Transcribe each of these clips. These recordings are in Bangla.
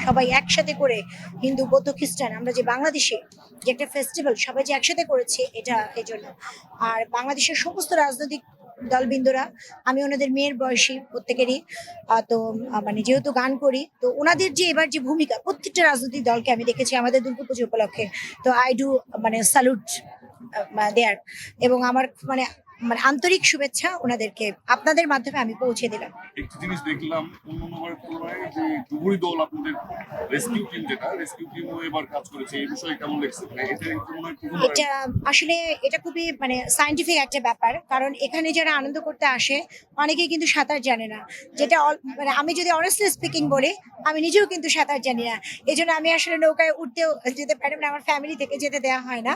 সবাই একসাথে করে, হিন্দু বৌদ্ধ খ্রিস্টান, আমরা যে বাংলাদেশে যে একটা ফেস্টিভ্যাল সবাই যে একসাথে করেছে, এটা এই জন্য। আর বাংলাদেশের সমস্ত রাজনৈতিক দলবিন্দুরা, আমি ওনাদের মেয়ের বয়সী প্রত্যেকেরই, তো মানে যেহেতু গান করি, তো ওনাদের যে এবার যে ভূমিকা, প্রত্যেকটা রাজনৈতিক দলকে আমি দেখেছি আমাদের দুর্গাপুজো উপলক্ষে। তো আই ডু মানে স্যালুট দেয়ার, এবং আমার মানে মানে আন্তরিক শুভেচ্ছা ওনাদেরকে আপনাদের মাধ্যমে আমি পৌঁছে দিলাম। একটি জিনিস দেখলাম অন্যান্যবারের তুলনায় যে ডুবুরি দল আপনাদের রেস্কিউ টিম, যেটা রেস্কিউ টিম এবার কাজ করেছে, এই বিষয়ে কেমন লাগছে? মানে এটা মনে হয় প্রথমবার। এটা আসলে এটা খুবই মানে সায়েন্টিফিক একটা ব্যাপার, কারণ এখানে যারা আনন্দ করতে আসে অনেকেই কিন্তু সাঁতার জানে না, যেটা মানে আমি যদি অনেস্টলি স্পিকিং বলি, আমি নিজেও কিন্তু সাঁতার জানি না। এই জন্য আমি আসলে নৌকায় উঠতেও যেতে পারি না, আমার ফ্যামিলি থেকে যেতে দেওয়া হয় না।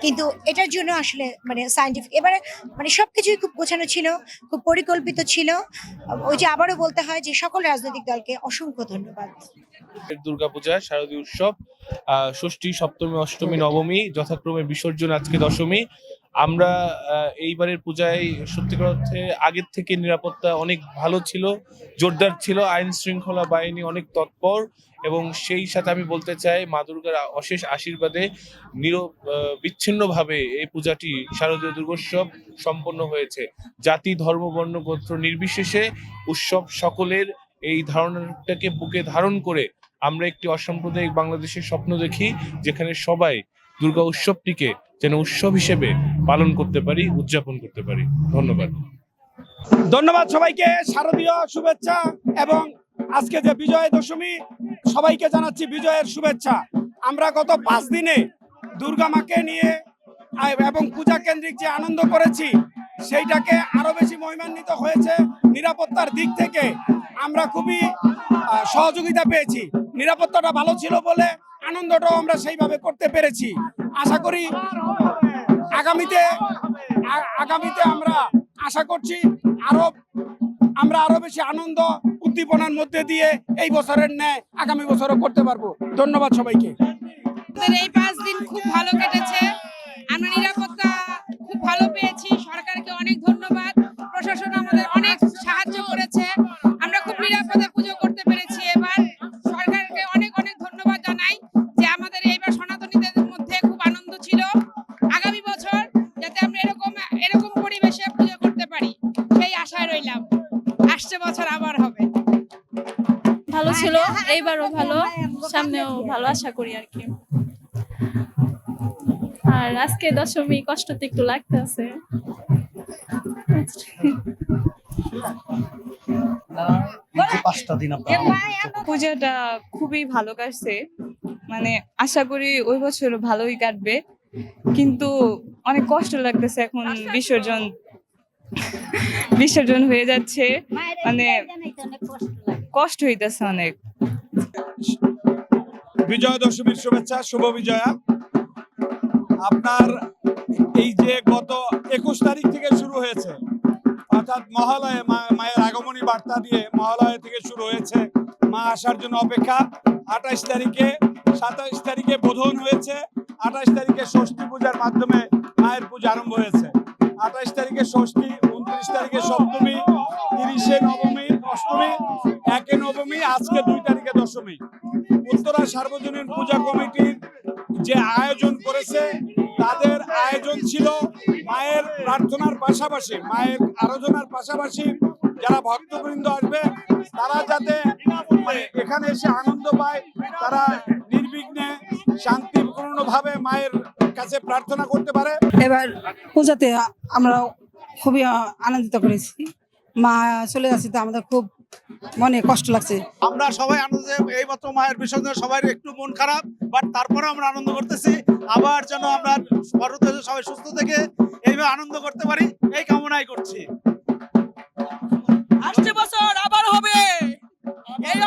কিন্তু এটার জন্য আসলে মানে সায়েন্টিফিক এবারে মানে সবকিছুই খুব গোছানো ছিল, খুব পরিকল্পিত ছিল। ওই যে আবারও বলতে হয় যে সকল রাজনৈতিক দলকে অসংখ্য ধন্যবাদ। দুর্গাপূজা শারদীয় উৎসব, ষষ্ঠী, সপ্তমী, অষ্টমী, নবমী, যথাক্রমে বিসর্জন, আজকে দশমী। আমরা এইবারের পূজায় সত্যিকার অর্থে আগের থেকে নিরাপত্তা অনেক ভালো ছিল, জোরদার ছিল, আইন শৃঙ্খলা বাহিনী অনেক তৎপর, এবং সেই সাথে আমি বলতে চাই মা দুর্গার অশেষ আশীর্বাদে বিচ্ছিন্নভাবে এই পূজাটি শারদীয় দুর্গোৎসব সম্পন্ন হয়েছে। জাতি, ধর্ম, বর্ণ, গোত্র নির্বিশেষে উৎসব সকলের এই ধারণাটাকে বুকে ধারণ করে আমরা একটি অসাম্প্রদায়িক বাংলাদেশের স্বপ্ন দেখি, যেখানে সবাই দুর্গা উৎসবটিকে যেন উৎসব হিসেবে পালন করতে পারি, উদযাপন করতে পারি। ধন্যবাদ। ধন্যবাদ সবাইকে, শারদীয় শুভেচ্ছা, এবং আজকে যে বিজয়া দশমী, সবাইকে জানাচ্ছি বিজয়ের শুভেচ্ছা। আমরা গত 5 দিনে দুর্গা মাকে নিয়ে এবং পূজা কেন্দ্রিক যে আনন্দ করেছি, সেইটাকে আরো বেশি মহিমান্বিত হয়েছে। নিরাপত্তার দিক থেকে আমরা খুবই সহযোগিতা পেয়েছি, নিরাপত্তাটা ভালো ছিল বলে আনন্দটাও আমরা সেইভাবে করতে পেরেছি। আশা করি আগামীতে আমরা আশা করছি আমরা আরো বেশি আনন্দ উদ্দীপনার মধ্যে দিয়ে এই বছরের ন্যায় আগামী বছরও করতে পারবো। ধন্যবাদ সবাইকে। এই 5 দিন খুব ভালো কেটেছে, আমরা নিরাপত্তা খুব ভালো পেয়েছি। সরকারকে অনেক ধন্যবাদ, প্রশাসন আমাদের অনেক সাহায্য করেছে, আমরা খুব নিরাপদে পুজো করতে পেরেছি। এবার সরকারকে অনেক অনেক ধন্যবাদ জানাই যে আমাদের এইবার সনাতনীদের মধ্যে খুব আনন্দ ছিল। আগামী বছর যাতে আমরা এরকম পরিবেশে পুজো করতে পারি, সেই আশায় রইলাম। আসছে বছর আবার হবে। ভালো ছিল, এইবারও ভালো, সামনেও ভালো আশা করি আর কি। আর আজকে দশমী, কষ্ট তো একটু লাগতেছে। পূজাটা খুবই ভালো কাটছে, মানে আশা করি ওই বছর ভালোই কাটবে, কিন্তু অনেক কষ্ট লাগতেছে। এখন বিসর্জন হয়ে যাচ্ছে, মানে কষ্ট হইতেছে অনেক। বিজয়া দশমীর শুভেচ্ছা, শুভ বিজয়া। আপনার এই যে গত 21 তারিখ থেকে শুরু হয়েছে, অর্থাৎ মহালয়ে মায়ের আগমনী বার্তা দিয়ে মহালয়া থেকে শুরু হয়েছে মা আসার জন্য অপেক্ষা। 28 তারিখে, 27 তারিখে বোধন হয়েছে, 28 তারিখে ষষ্ঠী পূজার মাধ্যমে মায়ের পূজা আরম্ভ হয়েছে। 28 তারিখে ষষ্ঠী, 29 তারিখে সপ্তমী, 30-এ নবমী, অষ্টমী, 1-এ নবমী, আজকে 2 তারিখে দশমী। উত্তরা সার্বজনীন পূজা কমিটির যে আয়োজন করেছে, তাদের আয়োজন ছিল মায়ের প্রার্থনার পাশাপাশি, মায়ের আরাধনার পাশাপাশি যারা ভক্তবৃন্দ আসবে তারা যাতে এখানে এসে আনন্দ পায়, তারা নির্বিঘ্নে শান্তিপূর্ণভাবে মায়ের কাছে প্রার্থনা করতে পারে। এবার পূজাতে আমরা খুবই আনন্দিত করেছি, মা চলে যাচ্ছে তো আমাদের খুব মনে কষ্ট লাগছে। আমরা সবাই আনন্দে, এই মাত্র মায়ের বিসর্জনে সবাই একটু মন খারাপ, বাট তারপরে আমরা আনন্দ করতেছি। আবার যেন আমরা সবাই সুস্থ থেকে এইভাবে আনন্দ করতে পারি, এই কামনাই করছি। আসছে বছর আবার হবে, এই